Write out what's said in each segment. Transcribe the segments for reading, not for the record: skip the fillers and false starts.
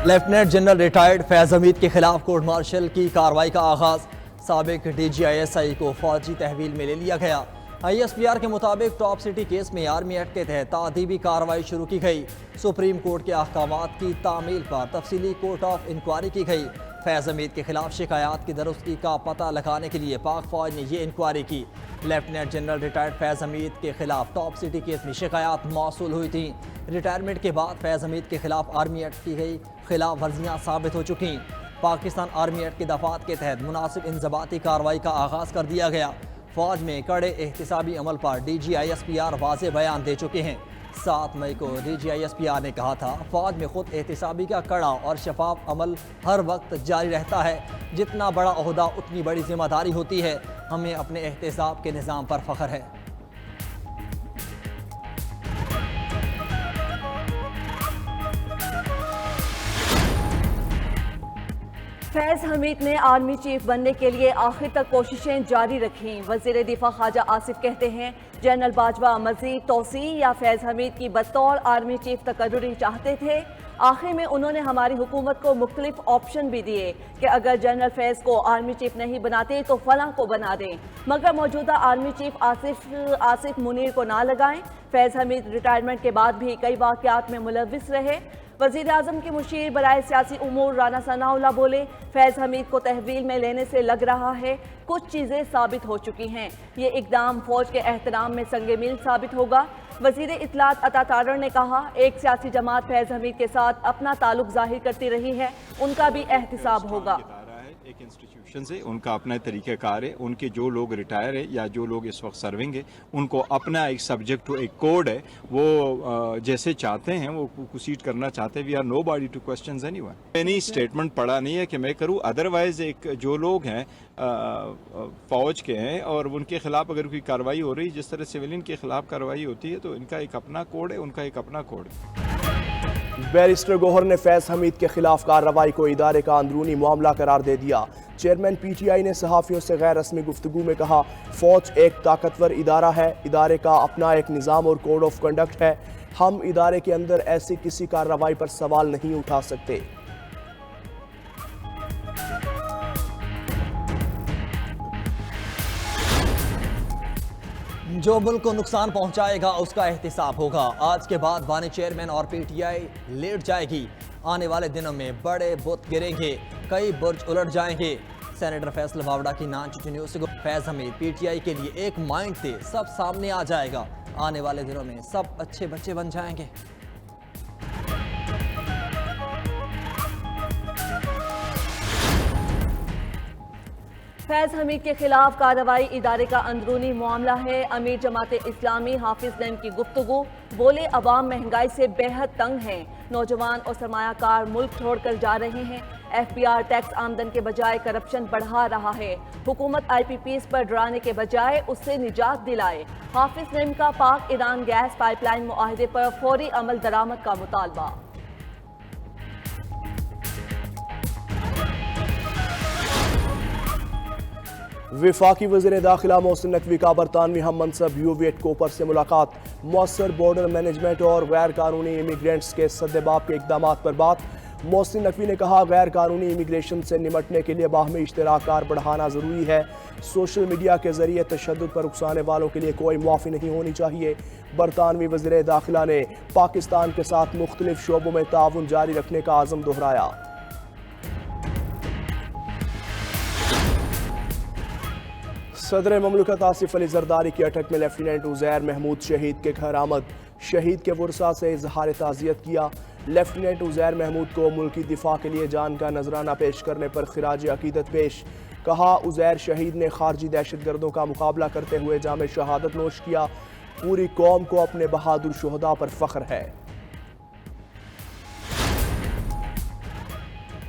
Lieutenant general retired फैज़ हमीद के खिलाफ court martial की कार्रवाई का आगाज। साबिक DGISI को फौजी तहवील में ले लिया गया। ISPR के मुताबिक टॉप सिटी केस में आर्मी एक्ट के तहत तादीबी कार्रवाई शुरू की गई। सुप्रीम कोर्ट के अहकामात की तामील पर तफसीली कोर्ट ऑफ इंक्वायरी की गई। फैज़ हमीद के खिलाफ शिकायत की दुरुस्ती का पता लगाने के लिए पाक फौज ने ये इंक्वायरी की। लेफ्टिनेंट जनरल रिटायर्ड फैज़ हमीद के खिलाफ टॉप सिटी केस में शिकायत मौसूल हुई थी। रिटायरमेंट के बाद फैज़ हमीद के खिलाफ आर्मी एक्ट की गई खिलाफ वर्जियाँ साबित हो चुकी। पाकिस्तान आर्मी एक्ट के दफात के तहत मुनासिब इंजबाती कार्रवाई का आगाज़ कर दिया गया। फौज में कड़े एहतिसाबी अमल पर DGISPR वाज़े बयान दे चुके हैं। 7 मई को DGISPR ने कहा था, फौज में खुद एहतिसाबी का कड़ा और शफाफ अमल हर वक्त जारी रहता है। जितना बड़ा ओहदा उतनी बड़ी जिम्मेदारी होती है। हमें अपने एहतिसाब के निज़ाम पर फ़ख्र है। फैज़ हमीद ने आर्मी चीफ बनने के लिए आखिर तक कोशिशें जारी रखीं। वज़ीर दिफा ख्वाजा आसिफ कहते हैं, जनरल बाजवा मज़ीद तोसी या फैज़ हमीद की बतौर आर्मी चीफ तकर्रुरी चाहते थे। आखिर में उन्होंने हमारी हुकूमत को मुख्तलिफ ऑप्शन भी दिए कि अगर जनरल फैज़ को आर्मी चीफ नहीं बनाते तो फलां को बना दें, मगर मौजूदा आर्मी चीफ आसिफ मुनीर को ना लगाएं। फैज़ हमीद रिटायरमेंट के बाद भी कई वाक़यात में मुलव्विस रहे। वज़ीर आज़म के मुशीर बराए सियासी उमूर राना सनाउल्लाह बोले, फैज़ हमीद को तहवील में लेने से लग रहा है कुछ चीज़ें साबित हो चुकी हैं। ये इकदाम फौज के एहतराम में संगे मील साबित होगा। वज़ीर इत्तलात अता तारड़ ने कहा, एक सियासी जमात फैज़ हमीद के साथ अपना ताल्लुक जाहिर करती रही है, उनका भी एहतिसाब होगा। एक इंस्टीट्यूशन से उनका अपना तरीक़ाकार है। उनके जो लोग रिटायर है या जो लोग इस वक्त सर्विंग है, उनको अपना एक सब्जेक्ट टू एक कोड है, वो जैसे चाहते हैं वो प्रोसीड करना चाहते हैं। We are nobody to question anyone. मैंने स्टेटमेंट पढ़ा नहीं है कि मैं करूँ। अदरवाइज एक जो लोग हैं फौज के हैं और उनके खिलाफ अगर कोई कार्रवाई हो रही जिस तरह सिविलियन के खिलाफ कार्रवाई होती है, तो इनका एक अपना कोड है, उनका एक अपना कोड है। बैरिस्टर गौहर ने फैज़ हमीद के खिलाफ कार्रवाई को इदारे का अंदरूनी मामला करार दे दिया। चेयरमैन PTI ने सहाफ़ियों से गैर रस्मी गुफ्तगू में कहा, फौज एक ताकतवर इदारा है, इदारे का अपना एक निज़ाम और कोड ऑफ कंडक्ट है। हम इदारे के अंदर ऐसी किसी कार्रवाई पर सवाल नहीं उठा सकते। जो मुल्क को नुकसान पहुंचाएगा उसका एहतिसाब होगा। आज के बाद बानी चेयरमैन और PTI लेट जाएगी। आने वाले दिनों में बड़े बुत गिरेंगे, कई बुर्ज उलट जाएंगे। सेनेटर फैसल बावड़ा की नॉन न्यूज़ से फैज़ हमीद PTI के लिए एक माइंड थे, सब सामने आ जाएगा। आने वाले दिनों में सब अच्छे बच्चे बन जाएंगे। फैज़ हमीद के खिलाफ कार्रवाई इदारे का अंदरूनी मामला है। अमीर जमात इस्लामी हाफिज नईम की गुफ्तगू, बोले अवाम महंगाई से बेहद तंग हैं, नौजवान और सरमायाकार मुल्क छोड़कर जा रहे हैं। FBR टैक्स आमदन के बजाय करप्शन बढ़ा रहा है। हुकूमत IPPs पर डराने के बजाय उससे निजात दिलाए। हाफिज नईम का पाक ईरान गैस पाइपलाइन मुआहदे पर फौरी अमल दरामद का मुतालबा। वफाकी वज़ीर दाखिला मोहसिन नकवी का बरतानवी हम मनसब यूविएट कोपर से मुलाकात। मौसर बॉर्डर मैनेजमेंट और गैर कानूनी इमिग्रेंट्स के सद्देबाब के इकदाम पर बात। मोहसिन नकवी ने कहा, गैर कानूनी इमिग्रेशन से निमटने के लिए बाहमी इश्तराकार बढ़ाना ज़रूरी है। सोशल मीडिया के ज़रिए तशद्दुद पर उकसाने वालों के लिए कोई मुआफ़ी नहीं होनी चाहिए। बरतानवी वज़ीर दाखिला ने पाकिस्तान के साथ मुख्तलिफ शोबों में ताउन जारी रखने का आज़म दोहराया। सदर ममलकत आसिफ अली जरदारी की अटक में लेफ्टिनेंट उज़ैर महमूद शहीद के घर आमद। शहीद के वर्सा से इजहार ताज़ियत किया। लेफ्टिनेंट उज़ैर महमूद को मुल्की दिफा के लिए जान का नजराना पेश करने पर खिराज अकीदत पेश। कहा, उज़ैर शहीद ने खारजी दहशत गर्दों का मुकाबला करते हुए जामे शहादत नोश किया। पूरी कौम को अपने बहादुर शुहदा पर फख्र है।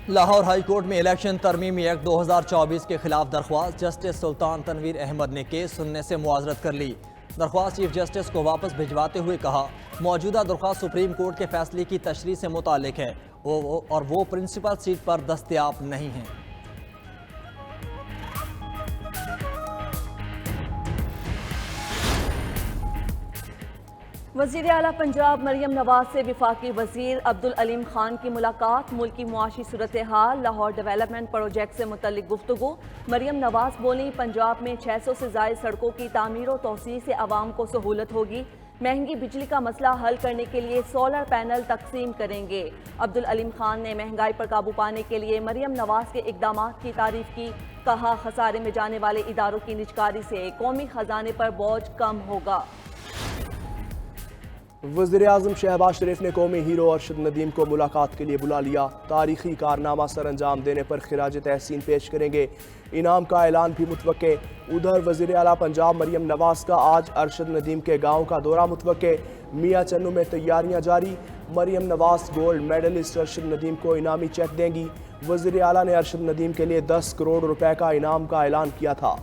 लाहौर हाई कोर्ट में इलेक्शन तरमीमी एक्ट 2024 के खिलाफ दरख्वास्त। जस्टिस सुल्तान तनवीर अहमद ने केस सुनने से मुआजरत कर ली। दरख्वास्त चीफ जस्टिस को वापस भिजवाते हुए कहा, मौजूदा दरख्वास्त सुप्रीम कोर्ट के फैसले की तशरीह से मुतालिक है और वो प्रिंसिपल सीट पर दस्तयाब नहीं है। वज़ीर आला पंजाब मरियम नवाज से वफाकी वज़ीर अब्दुल अलीम खान की मुलाकात। मुल्की मुआशी सूरत हाल, लाहौर डेवलपमेंट प्रोजेक्ट से मुतल्लिक गुफ्तगू। मरियम नवाज बोली, पंजाब में 600 से ज़ायद सड़कों की तामीर और तोसी से आवाम को सहूलत होगी। महंगी बिजली का मसला हल करने के लिए सोलर पैनल तकसीम करेंगे। अब्दुल अलीम खान ने महंगाई पर काबू पाने के लिए मरियम नवाज के इक़दामात की तारीफ की। कहा, खसारे में जाने वाले इदारों की निजकारी से कौमी खजाने पर बोझ कम होगा। वज़ीर आज़म शहबाज शरीफ ने कौमी हीरो अरशद नदीम को मुलाकात के लिए बुला लिया। तारीखी कारनामा सर अंजाम देने पर खिराज तहसीन पेश करेंगे। इनाम का ऐलान भी मुतवक्के। उधर वज़ीर आला पंजाब मरियम नवाज का आज अरशद नदीम के गाँव का दौरा मुतवक्के। मियाँ चन्नू में तैयारियाँ जारी। मरियम नवाज गोल्ड मेडलिस्ट अरशद नदीम को इनामी चेक देंगी। वज़ीर आला ने अरशद नदीम के लिए 10 करोड़ रुपए का इनाम का ऐलान किया था।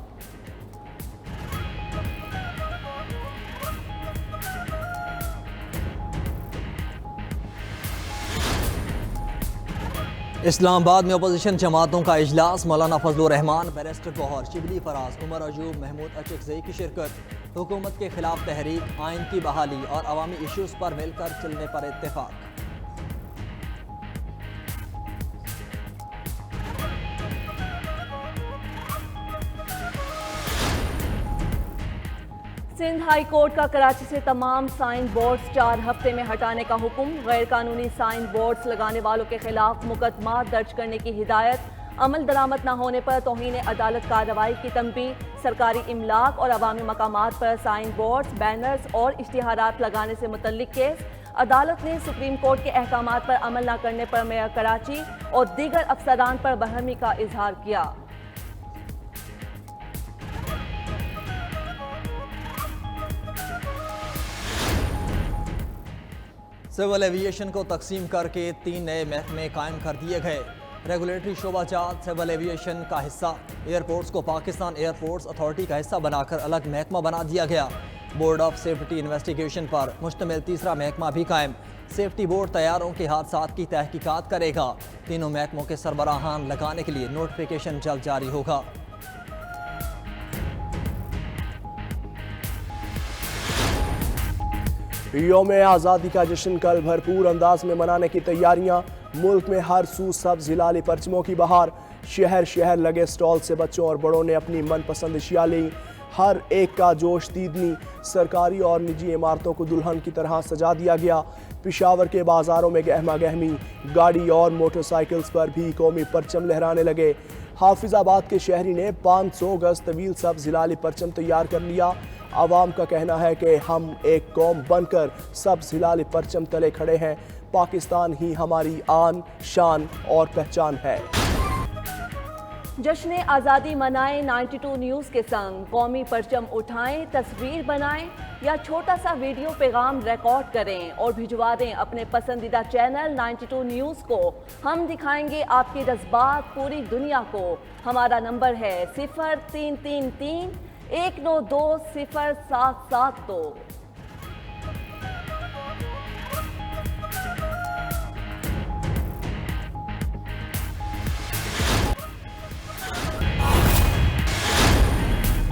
इस्लामाबाद में अपोजिशन जमातों का इजलास। मौलाना फजलुर रहमान, बैरिस्टर गौहर, शिबली फराज, उमर अजूब, महमूद अचकज़ई की शिरकत। हुकूमत के खिलाफ तहरीक, आइन की बहाली और अवामी इशूज़ पर मिलकर चलने पर इत्तेफाक। सिंध हाई कोर्ट का कराची से तमाम साइन बोर्ड्स 4 हफ्ते में हटाने का हुक्म। गैर कानूनी साइन बोर्ड्स लगाने वालों के खिलाफ मुकदमा दर्ज करने की हिदायत। अमल दरामद न होने पर तौहीन अदालत कार्रवाई की तंबीह। सरकारी इमलाक और अवामी मकामात पर साइन बोर्ड्स, बैनर्स और इश्तिहारात लगाने से मुतल्लिक केस। अदालत ने सुप्रीम कोर्ट के अहकामात पर अमल न करने पर मेयर कराची और दीगर अफसरान पर बरहमी का इजहार किया। सिविल एविएशन को तकसीम करके 3 नए महकमे कायम कर दिए गए। रेगुलेटरी शोबाजात सिविल एविएशन का हिस्सा। एयरपोर्ट्स को पाकिस्तान एयरपोर्ट्स अथॉरिटी का हिस्सा बनाकर अलग महकमा बना दिया गया। बोर्ड ऑफ सेफ्टी इन्वेस्टिगेशन पर मुश्तमिल तीसरा महकमा भी कायम। सेफ्टी बोर्ड तैयारों के हादसात की तहकीकात करेगा। तीनों महकमों के सरबराहान लगाने के लिए नोटिफिकेशन जल्द जारी होगा। यौम आज़ादी का जश्न कल भरपूर अंदाज में मनाने की तैयारियां। मुल्क में हर सू सब्ज़ हिलाली परचमों की बहार। शहर शहर लगे स्टॉल से बच्चों और बड़ों ने अपनी मनपसंद अशिया ली। हर एक का जोश दीदनी। सरकारी और निजी इमारतों को दुल्हन की तरह सजा दिया गया। पेशावर के बाज़ारों में गहमा गहमी। गाड़ी और मोटरसाइकिल्स पर भी कौमी परचम लहराने लगे। हाफिजाबाद के शहरी ने 500 गज तवील सब्ज़ हिलाली परचम तैयार कर लिया। आवाम का कहना है कि हम एक कौम बनकर सब्ज़ हिलाली परचम तले खड़े हैं। पाकिस्तान ही हमारी आन, शान और पहचान है। जश्न आज़ादी मनाएं 92 न्यूज़ के संग। कौमी परचम उठाएं, तस्वीर बनाएं या छोटा सा वीडियो पैगाम रिकॉर्ड करें और भिजवा दें अपने पसंदीदा चैनल 92 न्यूज़ को। हम दिखाएंगे आपके जज्बात पूरी दुनिया को। हमारा नंबर है 0333 192 0772।